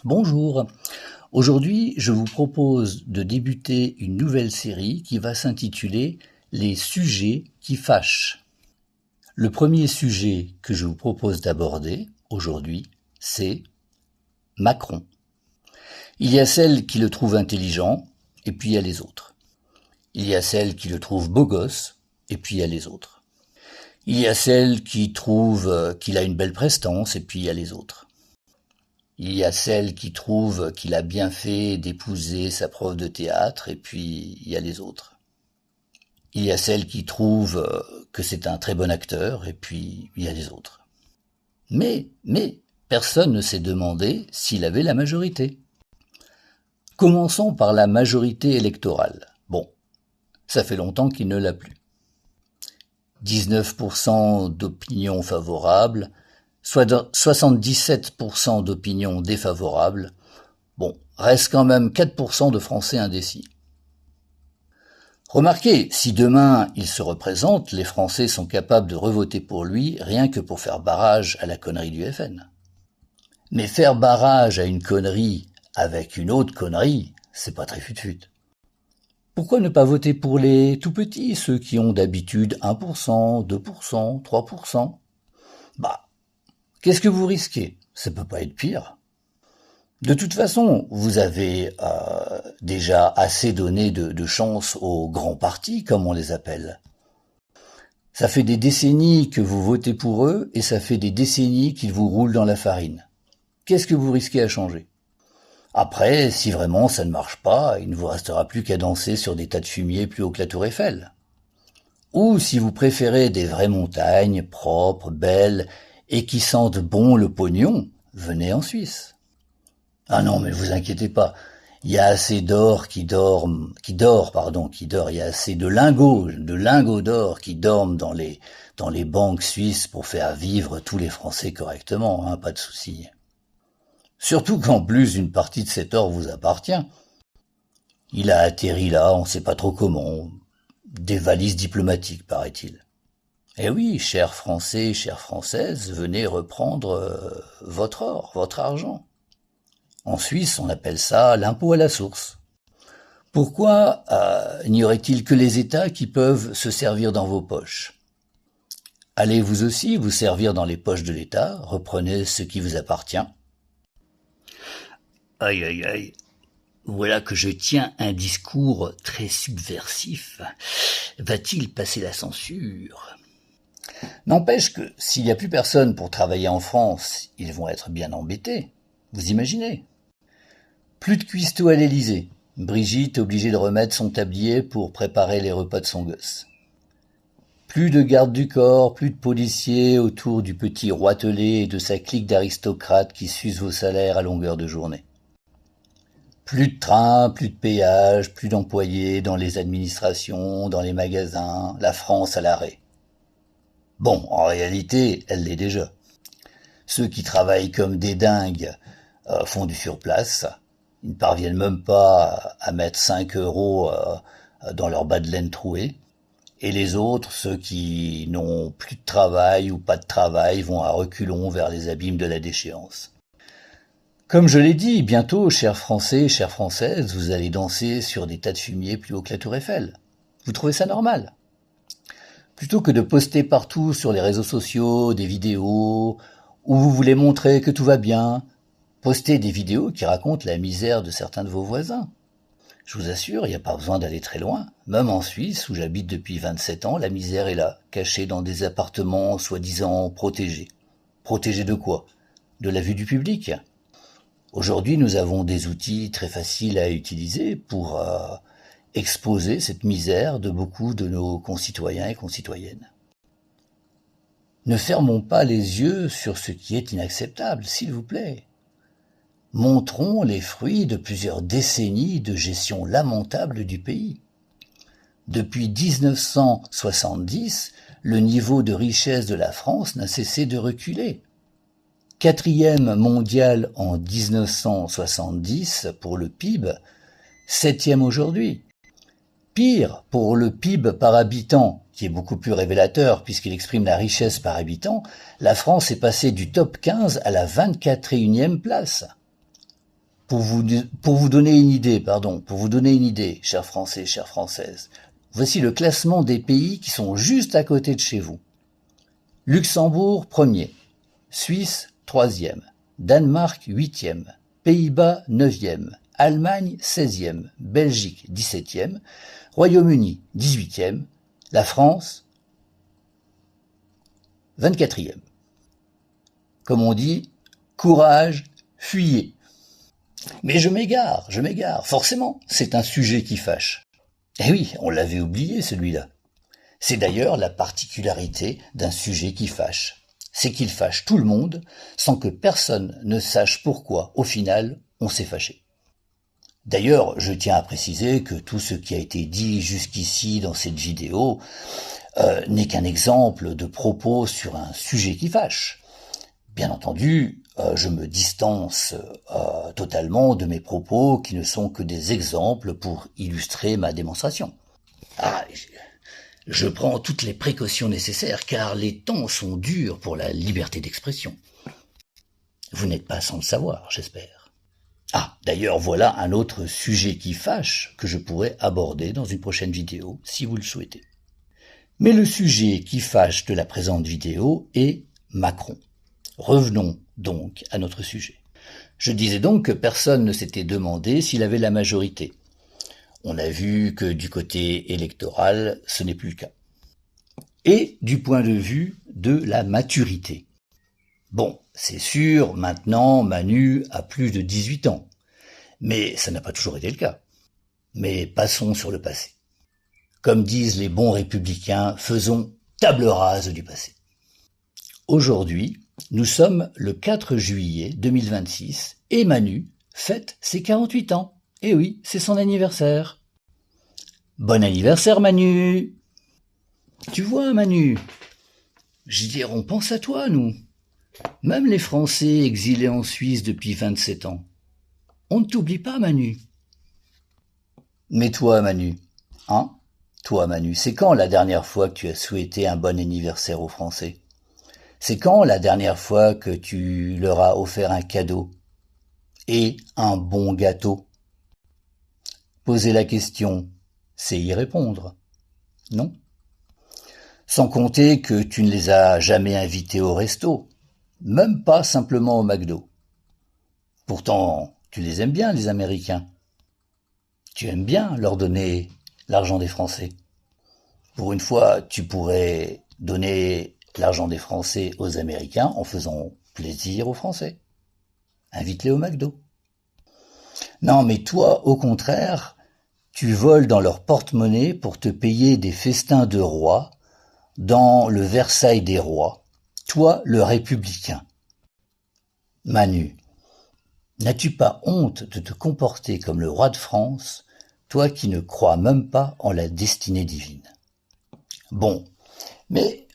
Bonjour, aujourd'hui je vous propose de débuter une nouvelle série qui va s'intituler Les sujets qui fâchent. Le premier sujet que je vous propose d'aborder aujourd'hui, c'est Macron. Il y a celles qui le trouvent intelligent, et puis il y a les autres. Il y a celles qui le trouvent beau gosse, et puis il y a les autres. Il y a celles qui trouvent qu'il a une belle prestance, et puis il y a les autres. Il y a celles qui trouvent qu'il a bien fait d'épouser sa prof de théâtre, et puis il y a les autres. Il y a celles qui trouvent que c'est un très bon acteur, et puis il y a les autres. Mais, personne ne s'est demandé s'il avait la majorité. Commençons par la majorité électorale. Bon, ça fait longtemps qu'il ne l'a plus. 19% d'opinion favorable, soit 77% d'opinions défavorables. Bon, reste quand même 4% de Français indécis. Remarquez, si demain il se représente, les Français sont capables de revoter pour lui rien que pour faire barrage à la connerie du FN. Mais faire barrage à une connerie avec une autre connerie, c'est pas très fut-fut. Pourquoi ne pas voter pour les tout petits, ceux qui ont d'habitude 1%, 2%, 3%? Qu'est-ce que vous risquez? Ça peut pas être pire. De toute façon, vous avez déjà assez donné de chance aux grands partis, comme on les appelle. Ça fait des décennies que vous votez pour eux et ça fait des décennies qu'ils vous roulent dans la farine. Qu'est-ce que vous risquez à changer? Après, si vraiment ça ne marche pas, il ne vous restera plus qu'à danser sur des tas de fumier plus haut que la tour Eiffel. Ou si vous préférez des vraies montagnes, propres, belles, et qui sentent bon le pognon, venez en Suisse. Ah non, mais vous inquiétez pas, il y a assez d'or qui dort, il y a assez de lingots d'or qui dorment dans les banques suisses pour faire vivre tous les Français correctement, hein, pas de souci. Surtout qu'en plus une partie de cet or vous appartient. Il a atterri là, on sait pas trop comment, des valises diplomatiques, paraît-il. Eh oui, chers Français, chères Françaises, venez reprendre votre or, votre argent. En Suisse, on appelle ça l'impôt à la source. Pourquoi n'y aurait-il que les États qui peuvent se servir dans vos poches? Allez vous aussi vous servir dans les poches de l'État, reprenez ce qui vous appartient. Aïe aïe aïe, voilà que je tiens un discours très subversif. Va-t-il passer la censure? N'empêche que s'il n'y a plus personne pour travailler en France, ils vont être bien embêtés. Vous imaginez? Plus de cuistot à l'Élysée. Brigitte obligée de remettre son tablier pour préparer les repas de son gosse. Plus de gardes du corps, plus de policiers autour du petit roitelet et de sa clique d'aristocrates qui sucent vos salaires à longueur de journée. Plus de trains, plus de péages, plus d'employés dans les administrations, dans les magasins, la France à l'arrêt. Bon, en réalité, elle l'est déjà. Ceux qui travaillent comme des dingues font du surplace. Ils ne parviennent même pas à mettre 5 € dans leur bas de laine troué. Et les autres, ceux qui n'ont plus de travail ou pas de travail, vont à reculons vers les abîmes de la déchéance. Comme je l'ai dit, bientôt, chers Français, chères Françaises, vous allez danser sur des tas de fumier plus haut que la tour Eiffel. Vous trouvez ça normal? Plutôt que de poster partout sur les réseaux sociaux des vidéos où vous voulez montrer que tout va bien, postez des vidéos qui racontent la misère de certains de vos voisins. Je vous assure, il n'y a pas besoin d'aller très loin. Même en Suisse, où j'habite depuis 27 ans, la misère est là, cachée dans des appartements soi-disant protégés. Protégés de quoi? De la vue du public. Aujourd'hui, nous avons des outils très faciles à utiliser pour exposer cette misère de beaucoup de nos concitoyens et concitoyennes. Ne fermons pas les yeux sur ce qui est inacceptable, s'il vous plaît. Montrons les fruits de plusieurs décennies de gestion lamentable du pays. Depuis 1970, le niveau de richesse de la France n'a cessé de reculer. 4e mondial en 1970 pour le PIB, 7e aujourd'hui. Pire, pour le PIB par habitant, qui est beaucoup plus révélateur puisqu'il exprime la richesse par habitant, la France est passée du top 15 à la 24e place. pour vous donner une idée, chers Français, chères Françaises, voici le classement des pays qui sont juste à côté de chez vous. Luxembourg, 1er. Suisse, 3e. Danemark, 8e. Pays-Bas, 9e. Allemagne, 16e. Belgique, 17e. Royaume-Uni, 18e. La France, 24e. Comme on dit, courage, fuyez. Mais je m'égare. Forcément, c'est un sujet qui fâche. Eh oui, on l'avait oublié celui-là. C'est d'ailleurs la particularité d'un sujet qui fâche. C'est qu'il fâche tout le monde sans que personne ne sache pourquoi, au final, on s'est fâché. D'ailleurs, je tiens à préciser que tout ce qui a été dit jusqu'ici dans cette vidéo n'est qu'un exemple de propos sur un sujet qui fâche. Bien entendu, je me distance totalement de mes propos qui ne sont que des exemples pour illustrer ma démonstration. Je prends toutes les précautions nécessaires car les temps sont durs pour la liberté d'expression. Vous n'êtes pas sans le savoir, j'espère. D'ailleurs, voilà un autre sujet qui fâche que je pourrais aborder dans une prochaine vidéo, si vous le souhaitez. Mais le sujet qui fâche de la présente vidéo est Macron. Revenons donc à notre sujet. Je disais donc que personne ne s'était demandé s'il avait la majorité. On a vu que du côté électoral, ce n'est plus le cas. Et du point de vue de la maturité. Bon, c'est sûr, maintenant, Manu a plus de 18 ans. Mais ça n'a pas toujours été le cas. Mais passons sur le passé. Comme disent les bons républicains, faisons table rase du passé. Aujourd'hui, nous sommes le 4 juillet 2026 et Manu fête ses 48 ans. Eh oui, c'est son anniversaire. Bon anniversaire Manu! Tu vois Manu, je veux dire, on pense à toi nous. Même les Français exilés en Suisse depuis 27 ans. On ne t'oublie pas Manu. Mais toi Manu, Toi Manu, c'est quand la dernière fois que tu as souhaité un bon anniversaire aux Français? C'est quand la dernière fois que tu leur as offert un cadeau et un bon gâteau? Poser la question, c'est y répondre, non? Sans compter que tu ne les as jamais invités au resto, même pas simplement au McDo. Pourtant, tu les aimes bien, les Américains. Tu aimes bien leur donner l'argent des Français. Pour une fois, tu pourrais donner l'argent des Français aux Américains en faisant plaisir aux Français. Invite-les au McDo. Non, mais toi, au contraire, tu voles dans leur porte-monnaie pour te payer des festins de rois dans le Versailles des rois. Toi, le républicain. Manu, n'as-tu pas honte de te comporter comme le roi de France, toi qui ne crois même pas en la destinée divine? Bon, mais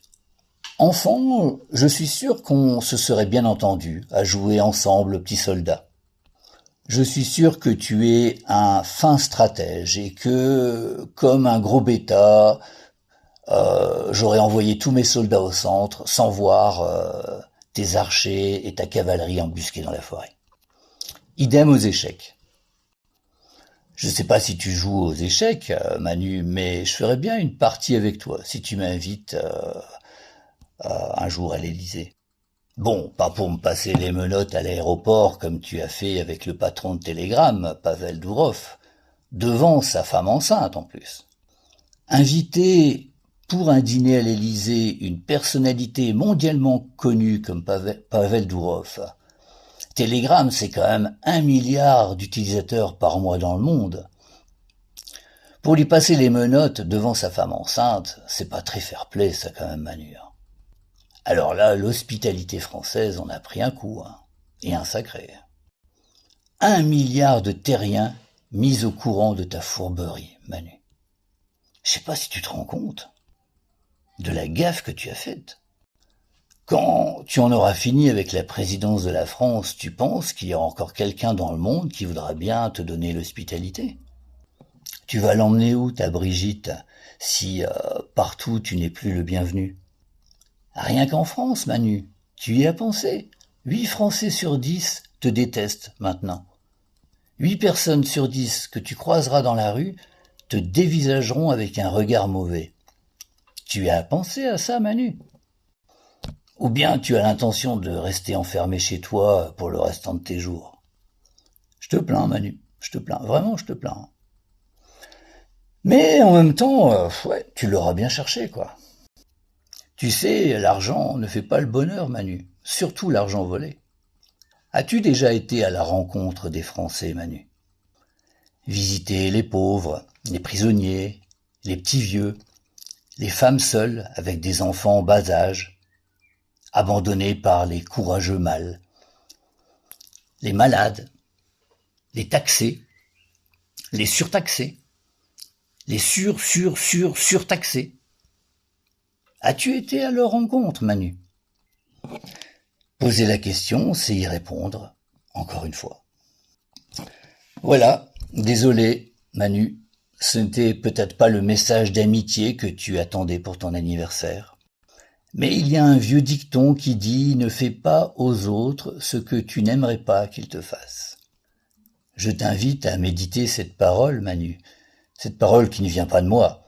enfant, je suis sûr qu'on se serait bien entendu à jouer ensemble, petit soldat. Je suis sûr que tu es un fin stratège et que, comme un gros bêta, j'aurais envoyé tous mes soldats au centre sans voir tes archers et ta cavalerie embusqués dans la forêt. Idem aux échecs. Je sais pas si tu joues aux échecs, Manu, mais je ferais bien une partie avec toi si tu m'invites un jour à l'Élysée. Bon, pas pour me passer les menottes à l'aéroport comme tu as fait avec le patron de Telegram, Pavel Durov, devant sa femme enceinte en plus. Inviter pour un dîner à l'Élysée une personnalité mondialement connue comme Pavel Durov. Telegram, c'est quand même 1 milliard d'utilisateurs par mois dans le monde. Pour lui passer les menottes devant sa femme enceinte, c'est pas très fair-play ça quand même Manu. Alors là, l'hospitalité française en a pris un coup, et un sacré. 1 milliard de terriens mis au courant de ta fourberie, Manu. Je sais pas si tu te rends compte de la gaffe que tu as faite. Quand tu en auras fini avec la présidence de la France, tu penses qu'il y a encore quelqu'un dans le monde qui voudra bien te donner l'hospitalité? Tu vas l'emmener où, ta Brigitte, si partout tu n'es plus le bienvenu? Rien qu'en France, Manu, tu y as pensé. 8 Français sur 10 te détestent maintenant. 8 personnes sur 10 que tu croiseras dans la rue te dévisageront avec un regard mauvais. Tu as pensé à ça, Manu? Ou bien tu as l'intention de rester enfermé chez toi pour le restant de tes jours? Je te plains, Manu, je te plains, vraiment je te plains. Mais en même temps, tu l'auras bien cherché, quoi. Tu sais, l'argent ne fait pas le bonheur, Manu, surtout l'argent volé. As-tu déjà été à la rencontre des Français, Manu? Visiter les pauvres, les prisonniers, les petits vieux, les femmes seules avec des enfants en bas âge, abandonnés par les courageux mâles, les malades, les taxés, les surtaxés, les surtaxés. As-tu été à leur rencontre, Manu? Poser la question, c'est y répondre, encore une fois. Voilà, désolé, Manu, ce n'était peut-être pas le message d'amitié que tu attendais pour ton anniversaire. Mais il y a un vieux dicton qui dit « Ne fais pas aux autres ce que tu n'aimerais pas qu'ils te fassent ». Je t'invite à méditer cette parole, Manu, cette parole qui ne vient pas de moi,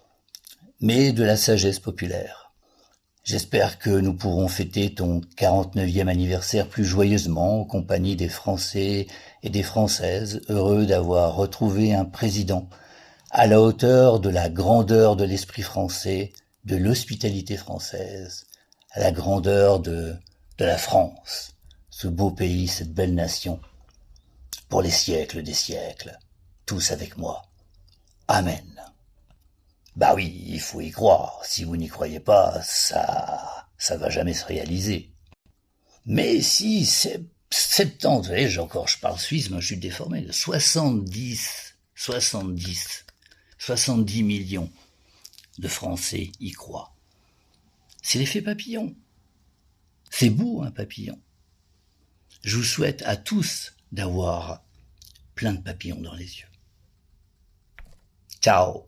mais de la sagesse populaire. J'espère que nous pourrons fêter ton 49e anniversaire plus joyeusement en compagnie des Français et des Françaises, heureux d'avoir retrouvé un président à la hauteur de la grandeur de l'esprit français, de l'hospitalité française, à la grandeur de la France, ce beau pays, cette belle nation, pour les siècles des siècles, tous avec moi. Amen. Bah oui, il faut y croire. Si vous n'y croyez pas, ça va jamais se réaliser. Mais si 70, vous voyez, je parle suisse, moi je suis déformé, 70 millions de Français y croient. C'est l'effet papillon. C'est beau, un papillon. Je vous souhaite à tous d'avoir plein de papillons dans les yeux. Ciao.